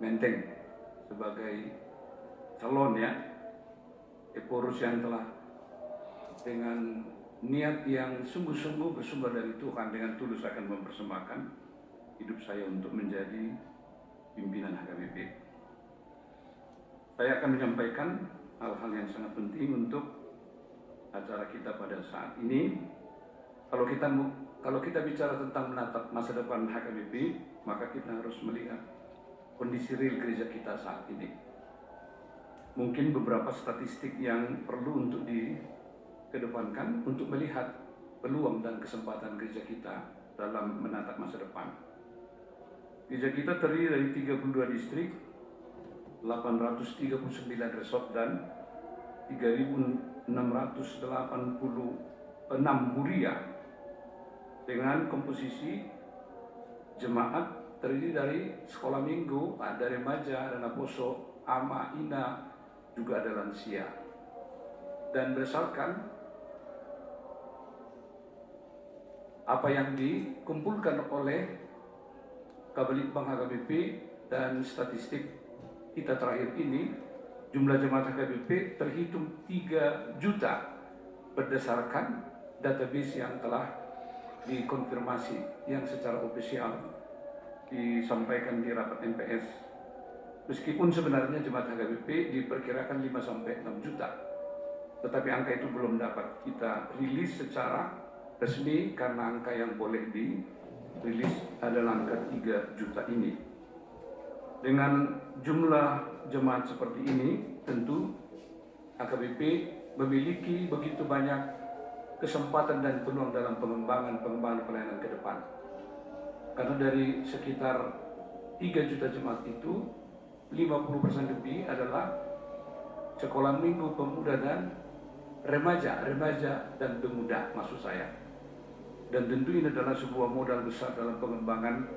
Menteng sebagai calon ya Eporus yang telah dengan niat yang sungguh-sungguh bersumber dari Tuhan dengan tulus akan mempersembahkan hidup saya untuk menjadi pimpinan HKBP. Saya akan menyampaikan hal-hal yang sangat penting untuk acara kita pada saat ini. Kalau kita bicara tentang menatap masa depan HKBP, maka kita harus melihat kondisi real gereja kita saat ini. Mungkin beberapa statistik yang perlu untuk dikedepankan untuk melihat peluang dan kesempatan gereja kita dalam menatap masa depan. Gereja kita terdiri dari 32 distrik, 839 resort dan 3.686 huria dengan komposisi jemaat terdiri dari sekolah minggu, ada remaja, ada poso, ama, ina, juga ada lansia. Dan berdasarkan apa yang dikumpulkan oleh Kabalitbang HKBP dan statistik kita terakhir ini, jumlah jemaat HKBP terhitung 3 juta berdasarkan database yang telah dikonfirmasi yang secara ofisial disampaikan di rapat MPS. Meskipun sebenarnya jemaat HKBP diperkirakan 5-6 juta, tetapi angka itu belum dapat kita rilis secara resmi karena angka yang boleh dirilis adalah angka 3 juta ini. Dengan jumlah jemaat seperti ini, tentu HKBP memiliki begitu banyak kesempatan dan peluang dalam pengembangan pelayanan ke depan. Karena dari sekitar 3 juta jemaat itu, 50% lebih adalah sekolah minggu, pemuda dan remaja dan pemuda maksud saya. Dan tentu ini adalah sebuah modal besar dalam pengembangan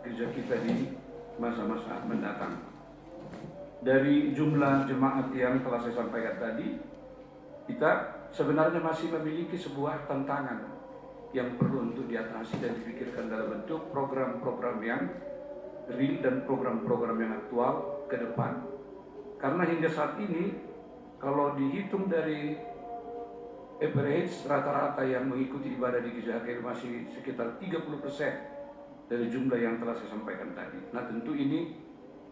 gereja kita di masa-masa mendatang. Dari jumlah jemaat yang telah saya sampaikan tadi, kita sebenarnya masih memiliki sebuah tantangan yang perlu untuk diatasi dan dipikirkan dalam bentuk program-program yang real dan program-program yang aktual ke depan. Karena hingga saat ini, kalau dihitung dari average rata-rata yang mengikuti ibadah di gereja HKBP masih sekitar 30% dari jumlah yang telah saya sampaikan tadi. Nah, tentu ini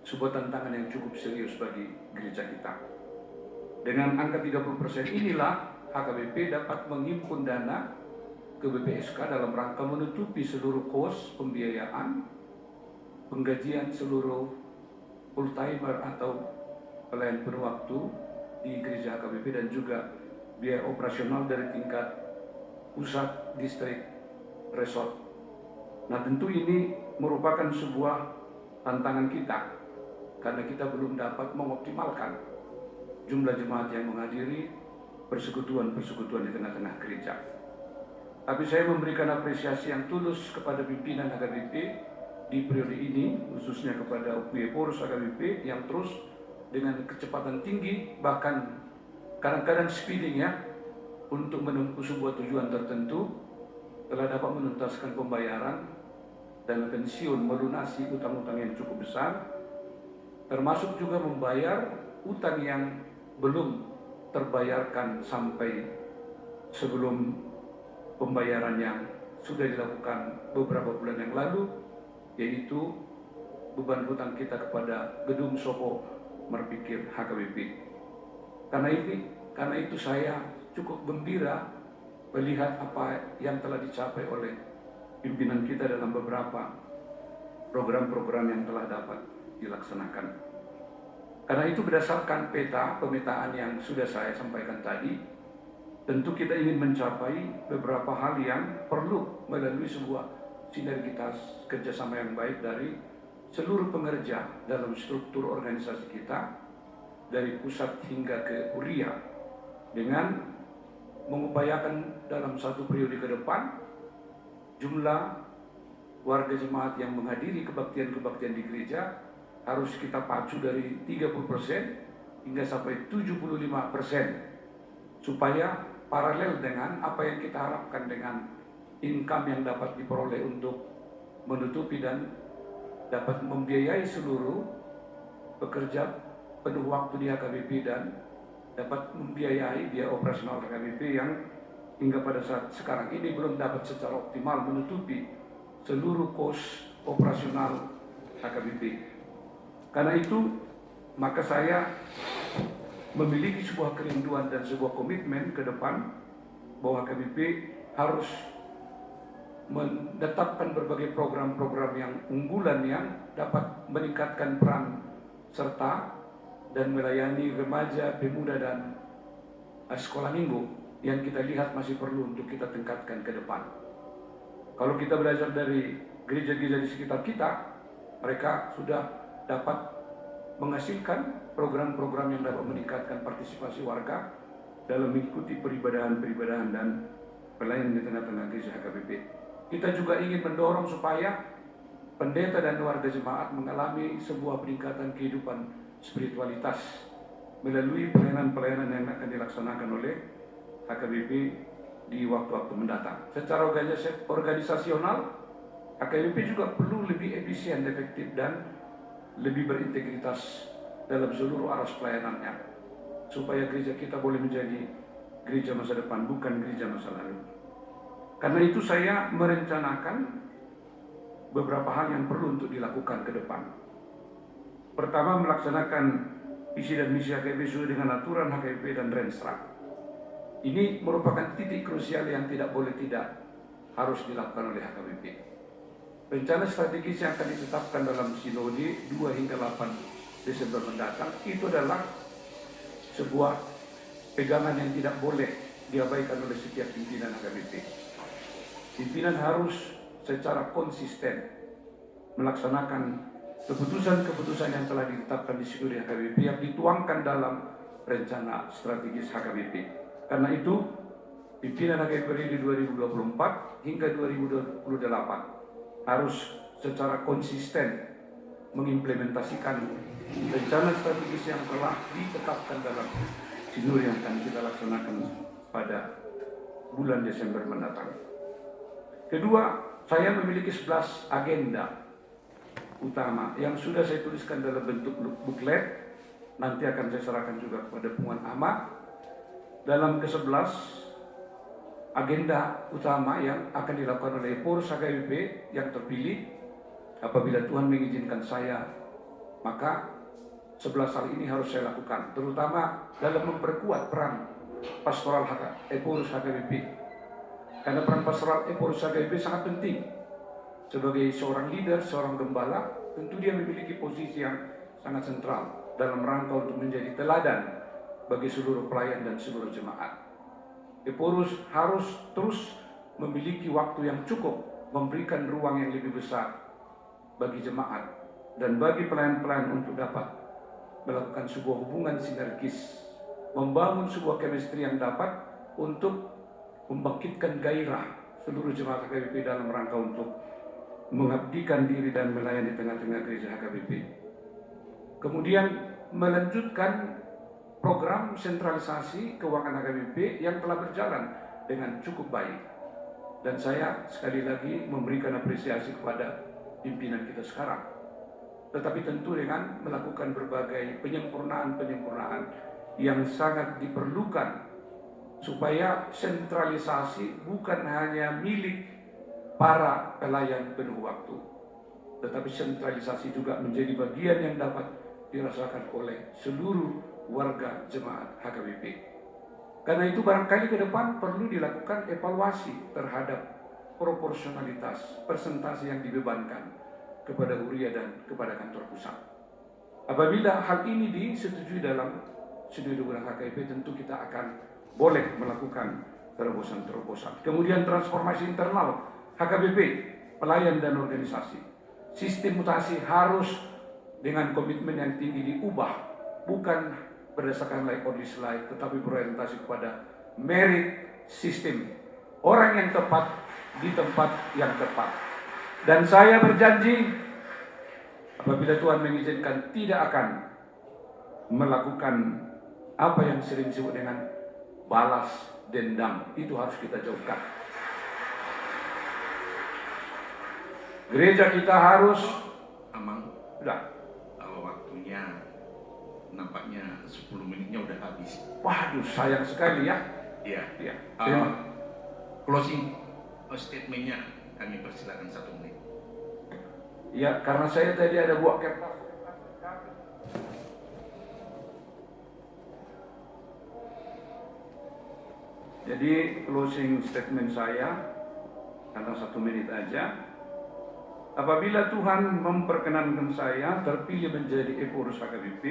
sebuah tantangan yang cukup serius bagi gereja kita. Dengan angka 30% inilah HKBP dapat menghimpun dana ke BPSK dalam rangka menutupi seluruh kos pembiayaan, penggajian seluruh full timer atau pelayan penuh waktu di gereja HKBP dan juga biaya operasional dari tingkat pusat, distrik, resort. Nah, tentu ini merupakan sebuah tantangan kita karena kita belum dapat mengoptimalkan jumlah jemaat yang menghadiri persekutuan-persekutuan di tengah-tengah gereja. Tapi saya memberikan apresiasi yang tulus kepada pimpinan HKBP di periode ini, khususnya kepada Eporus HKBP yang terus dengan kecepatan tinggi, bahkan kadang-kadang speeding ya, untuk menempuh sebuah tujuan tertentu, telah dapat menuntaskan pembayaran dana pensiun, melunasi utang-utang yang cukup besar, termasuk juga membayar utang yang belum terbayarkan sampai sebelum pembayaran yang sudah dilakukan beberapa bulan yang lalu, yaitu beban hutang kita kepada Gedung Soko Merpikir HKBP. Karena itu saya cukup gembira melihat apa yang telah dicapai oleh pimpinan kita dalam beberapa program-program yang telah dapat dilaksanakan. Karena itu berdasarkan pemetaan yang sudah saya sampaikan tadi, tentu kita ingin mencapai beberapa hal yang perlu melalui sebuah sinergitas kerjasama yang baik dari seluruh pengerja dalam struktur organisasi kita, dari pusat hingga ke huria, dengan mengupayakan dalam satu periode ke depan jumlah warga jemaat yang menghadiri kebaktian-kebaktian di gereja harus kita pacu dari 30% hingga sampai 75%, supaya paralel dengan apa yang kita harapkan dengan income yang dapat diperoleh untuk menutupi dan dapat membiayai seluruh bekerja penuh waktu di HKBP dan dapat membiayai biaya operasional HKBP yang hingga pada saat sekarang ini belum dapat secara optimal menutupi seluruh kos operasional HKBP. Karena itu, maka saya memiliki sebuah kerinduan dan sebuah komitmen ke depan bahwa HKBP harus menetapkan berbagai program-program yang unggulan yang dapat meningkatkan peran serta dan melayani remaja, pemuda dan sekolah minggu yang kita lihat masih perlu untuk kita tingkatkan ke depan. Kalau kita belajar dari gereja-gereja di sekitar kita, mereka sudah dapat menghasilkan program-program yang dapat meningkatkan partisipasi warga dalam mengikuti peribadahan-peribadahan dan pelayanan di tengah-tengah gereja HKBP. Kita juga ingin mendorong supaya pendeta dan warga jemaat mengalami sebuah peningkatan kehidupan spiritualitas melalui pelayanan-pelayanan yang akan dilaksanakan oleh HKBP di waktu-waktu mendatang. Secara organisasional, HKBP juga perlu lebih efisien, efektif, dan lebih berintegritas dalam seluruh aras pelayanannya, supaya gereja kita boleh menjadi gereja masa depan, bukan gereja masa lalu. Karena itu saya merencanakan beberapa hal yang perlu untuk dilakukan ke depan. Pertama, melaksanakan visi dan misi HKBP sesuai dengan aturan HKBP dan Renstra. Ini merupakan titik krusial yang tidak boleh tidak harus dilakukan oleh HKBP. Rencana strategis yang akan ditetapkan dalam Sinode 2 hingga 8 Desember mendatang itu adalah sebuah pegangan yang tidak boleh diabaikan oleh setiap pimpinan HKBP. Pimpinan harus secara konsisten melaksanakan keputusan-keputusan yang telah ditetapkan di Sinode HKBP yang dituangkan dalam rencana strategis HKBP. Karena itu, pimpinan HKBP periode 2024 hingga 2028 harus secara konsisten mengimplementasikan rencana strategis yang telah ditetapkan dalam Sinode yang akan kita laksanakan pada bulan Desember mendatang. Kedua, saya memiliki 11 agenda utama yang sudah saya tuliskan dalam bentuk booklet. Nanti akan saya serahkan juga kepada Penguan Ahmad. Dalam ke-11 agenda utama yang akan dilakukan oleh pengurus HKBP yang terpilih, apabila Tuhan mengizinkan saya, maka 11 hal ini harus saya lakukan, terutama dalam memperkuat peran pastoral pengurus HKBP. Karena peran pastoral pengurus HKBP sangat penting. Sebagai seorang leader, seorang gembala, tentu dia memiliki posisi yang sangat sentral dalam rangka untuk menjadi teladan bagi seluruh pelayan dan seluruh jemaat. Pengurus harus terus memiliki waktu yang cukup, memberikan ruang yang lebih besar bagi jemaat dan bagi pelayan-pelayan untuk dapat melakukan sebuah hubungan sinergis, membangun sebuah chemistry yang dapat untuk membangkitkan gairah seluruh jemaat HKBP dalam rangka untuk mengabdikan diri dan melayani tengah-tengah gereja HKBP. Kemudian melanjutkan program sentralisasi keuangan HKBP yang telah berjalan dengan cukup baik. Dan saya sekali lagi memberikan apresiasi kepada pimpinan kita sekarang. Tetapi tentu dengan melakukan berbagai penyempurnaan-penyempurnaan yang sangat diperlukan supaya sentralisasi bukan hanya milik para pelayan penuh waktu, tetapi sentralisasi juga menjadi bagian yang dapat dirasakan oleh seluruh warga jemaat HKBP. Karena itu barangkali ke depan perlu dilakukan evaluasi terhadap proporsionalitas persentase yang dibebankan kepada Huria dan kepada kantor pusat. Apabila hal ini disetujui dalam Sinode HKBP, tentu kita akan boleh melakukan terobosan-terobosan. Kemudian transformasi internal HKBP, pelayan dan organisasi. Sistem mutasi harus dengan komitmen yang tinggi diubah, bukan berdasarkan like or dislike, tetapi berorientasi kepada merit system. Orang yang tepat di tempat yang tepat. Dan saya berjanji, apabila Tuhan mengizinkan, tidak akan melakukan apa yang sering disebut dengan balas dendam. Itu harus kita jauhkan. Gereja kita harus Amang, sudah waktunya Ya, nampaknya 10 menitnya udah habis. Waduh, sayang sekali ya. Iya. Ya. Closing statementnya kami persilakan 1 menit. Ya, karena saya tadi ada buat kertas. Jadi closing statement saya karena 1 menit aja. Apabila Tuhan memperkenankan saya terpilih menjadi pengurus HKBP,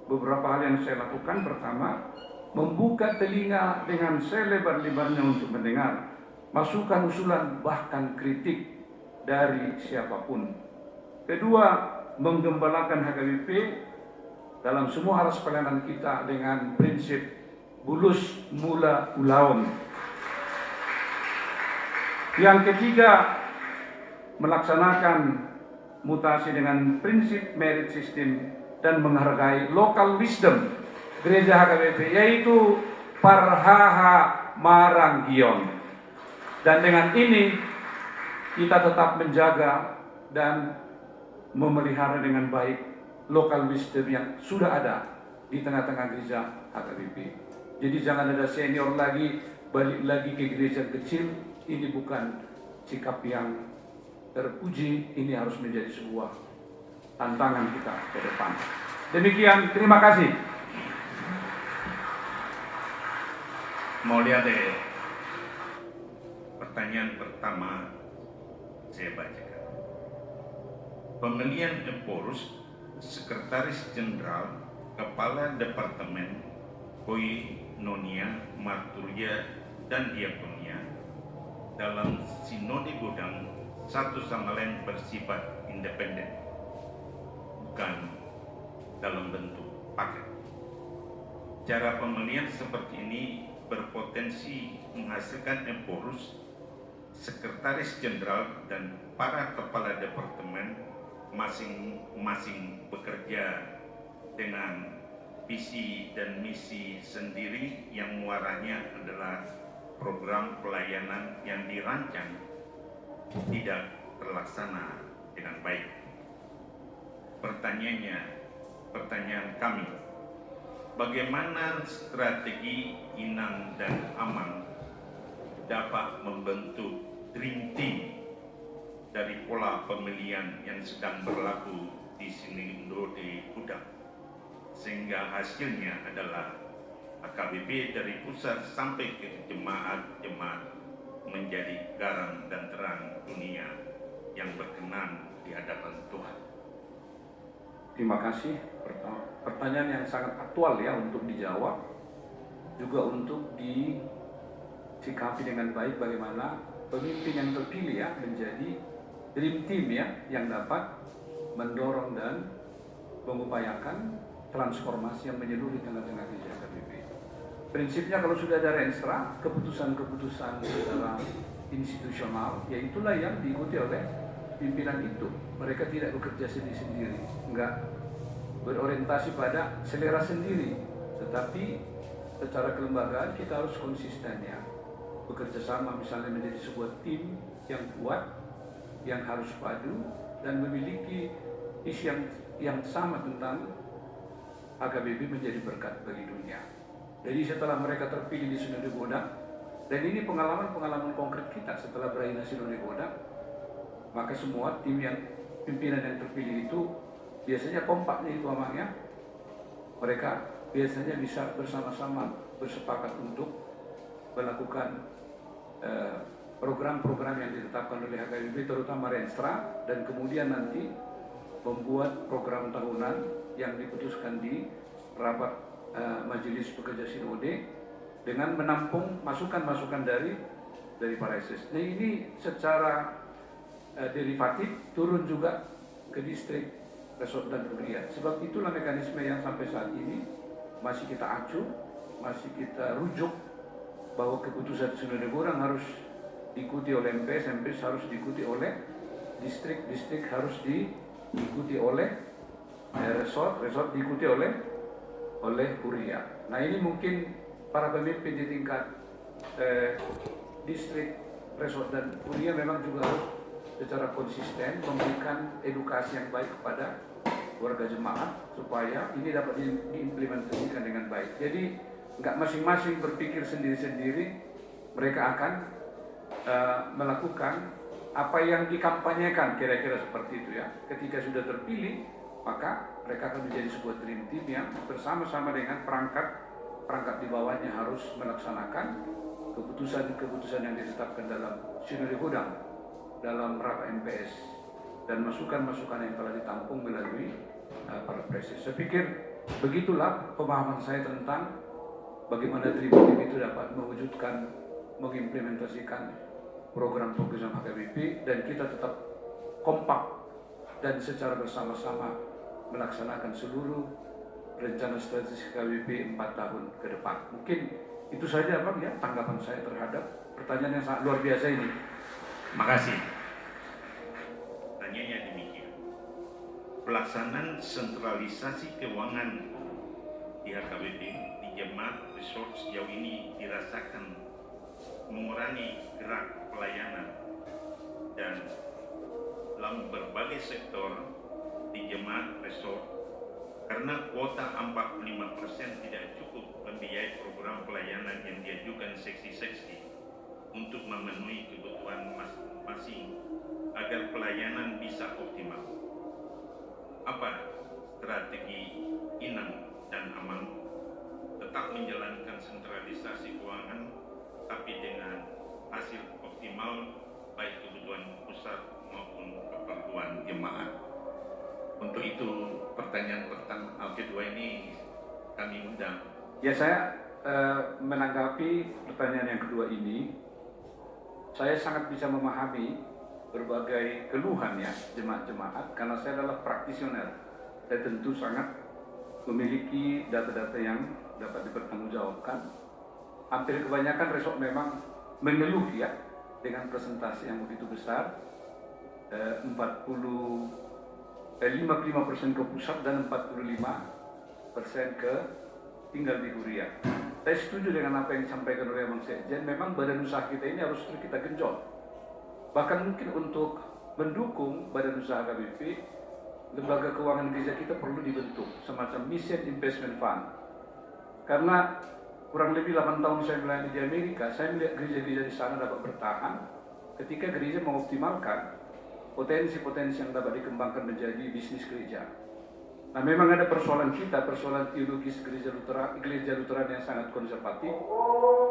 beberapa hal yang saya lakukan. Pertama, membuka telinga dengan selebar-lebarnya untuk mendengar masukan, usulan, bahkan kritik dari siapapun. Kedua, menggembalakan HKBP dalam semua aras pelayanan kita dengan prinsip bulus mula ulaun. Yang ketiga, melaksanakan mutasi dengan prinsip merit system dan menghargai local wisdom gereja HKBP, yaitu Parhaha Maranggion. Dan dengan ini kita tetap menjaga dan memelihara dengan baik local wisdom yang sudah ada di tengah-tengah gereja HKBP. Jadi jangan ada senior lagi balik lagi ke gereja kecil. Ini bukan sikap yang terpuji, ini harus menjadi sebuah tantangan kita ke depan. Demikian, terima kasih. Mau lihat deh, pertanyaan pertama saya bacakan. Pemilihan Emporus, Sekretaris Jenderal, Kepala Departemen Koinonia, Marturia, dan Diakonia dalam Sinode Godang satu sama lain bersifat independen, bukan dalam bentuk paket. Cara pemilihan seperti ini berpotensi menghasilkan Emporus, Sekretaris Jenderal, dan para kepala departemen masing-masing bekerja dengan visi dan misi sendiri yang muaranya adalah program pelayanan yang dirancang tidak terlaksana dengan baik. Pertanyaan kami, bagaimana strategi Inang dan Amang dapat membentuk dream team dari pola pemilihan yang sedang berlaku di Sinode Godang, sehingga hasilnya adalah HKBP dari pusat sampai ke jemaat-jemaat menjadi garam dan terang dunia yang berkenan di hadapan Tuhan. Terima kasih. Pertanyaan yang sangat aktual ya untuk dijawab, juga untuk disikapi dengan baik bagaimana pemimpin yang terpilih ya menjadi dream team ya yang dapat mendorong dan mengupayakan transformasi yang menyeluruh di tengah-tengah gereja HKBP. Prinsipnya kalau sudah ada renstra, keputusan-keputusan secara institusional, ya itulah yang diikuti oleh pimpinan itu. Mereka tidak bekerja sendiri-sendiri, enggak berorientasi pada selera sendiri, tetapi secara kelembagaan kita harus konsisten ya, bekerja sama misalnya menjadi sebuah tim yang kuat, yang harus padu dan memiliki isi yang sama tentang HKBP menjadi berkat bagi dunia. Jadi setelah mereka terpilih di Sinode Godang, dan ini pengalaman konkret kita setelah berakhirnya Sinode Godang, maka semua tim yang pimpinan yang terpilih itu biasanya kompak nih umpamanya. Mereka biasanya bisa bersama-sama bersepakat untuk melakukan program-program yang ditetapkan oleh HKBP, terutama Renstra, dan kemudian nanti membuat program tahunan yang diputuskan di rapat Majelis Pekerja Sinode dengan menampung masukan-masukan dari para SS. Nah ini secara derivatif turun juga ke distrik, resort dan kuliah. Sebab itulah mekanisme yang sampai saat ini masih kita acuh, masih kita rujuk bahwa keputusan Sinode Godang harus diikuti oleh MPS, MPS harus diikuti oleh distrik harus diikuti oleh resort diikuti oleh kuria. Nah ini mungkin para pemimpin di tingkat distrik, resort dan kuria memang juga harus secara konsisten memberikan edukasi yang baik kepada warga jemaat supaya ini dapat diimplementasikan dengan baik. Jadi nggak masing-masing berpikir sendiri-sendiri, mereka akan melakukan apa yang dikampanyekan, kira-kira seperti itu ya. Ketika sudah terpilih, maka mereka akan menjadi sebuah dream team yang bersama-sama dengan perangkat di bawahnya harus melaksanakan keputusan-keputusan yang ditetapkan dalam Sinode Godang, dalam rapat MPS, dan masukan-masukan yang telah ditampung melalui para presiden. Saya pikir begitulah pemahaman saya tentang bagaimana dream team itu dapat mewujudkan, mengimplementasikan program-program HKBP, dan kita tetap kompak dan secara bersama-sama melaksanakan seluruh rencana strategis HKBP 4 tahun ke depan. Mungkin itu saja Bang ya tanggapan saya terhadap pertanyaan yang sangat luar biasa ini. Makasih. Tanyanya demikian. Pelaksanaan sentralisasi keuangan di HKBP di Jemaat Resort sejauh ini dirasakan mengurangi gerak pelayanan, dan dalam berbagai sektor di Jemaat Resort karena kuota 45% tidak cukup membiayai program pelayanan yang diajukan seksi-seksi untuk memenuhi kebutuhan masing-masing agar pelayanan bisa optimal. Apa strategi Inang dan Amang tetap menjalankan sentralisasi keuangan tapi dengan hasil optimal baik kebutuhan pusat maupun keperluan jemaat? Untuk itu pertanyaan kedua ini kami undang. Ya, saya menanggapi pertanyaan yang kedua ini, saya sangat bisa memahami berbagai keluhan ya jemaat-jemaat, karena saya adalah praktisioner. Saya tentu sangat memiliki data-data yang dapat dipertanggungjawabkan. Hampir kebanyakan resort memang mengeluh ya dengan presentasi yang begitu besar, 55% ke pusat dan 45% ke tinggal di Huria. Saya setuju dengan apa yang disampaikan oleh Bang Sekjen. Memang badan usaha kita ini harus terus kita genjot. Bahkan mungkin untuk mendukung badan usaha HKBP, lembaga keuangan gereja kita perlu dibentuk semacam Mission Investment Fund. Karena kurang lebih 8 tahun saya melayani di Amerika, saya melihat gereja-gereja di sana dapat bertahan ketika gereja mengoptimalkan potensi-potensi yang dapat dikembangkan menjadi bisnis gereja. Nah, memang ada persoalan kita, persoalan teologis gereja Lutheran yang sangat konservatif,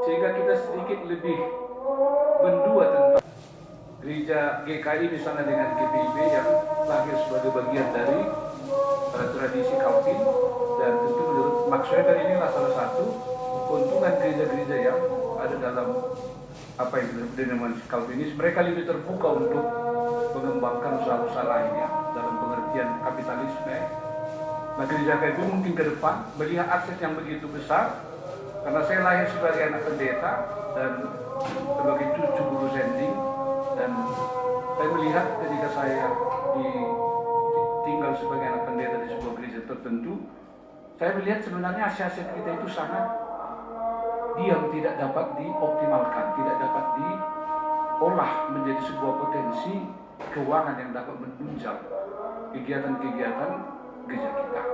sehingga kita sedikit lebih mendua tentang gereja GKI misalnya dengan GPIB yang lahir sebagai bagian dari tradisi Calvin, dan tentu menurut Max Weber inilah salah satu keuntungan gereja-gereja yang ada dalam apa yang dinamakan Calvinis. Mereka lebih terbuka untuk mengembangkan usaha-usaha lainnya dalam pengertian kapitalisme. Nah, gereja KBP mungkin ke depan melihat aset yang begitu besar, karena saya lahir sebagai anak pendeta dan sebagai cucu guru sending, dan saya melihat ketika saya tinggal sebagai anak pendeta di sebuah gereja tertentu, saya melihat sebenarnya aset-aset kita itu sangat diam, tidak dapat dioptimalkan, tidak dapat diolah menjadi sebuah potensi keuangan yang dapat menunjang kegiatan-kegiatan gereja kita.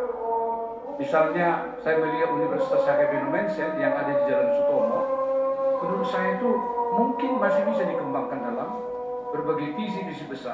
Misalnya saya melihat Universitas HKBP Indonesia yang ada di Jalan Sutomo, menurut saya itu mungkin masih bisa dikembangkan dalam berbagai visi-visi besar.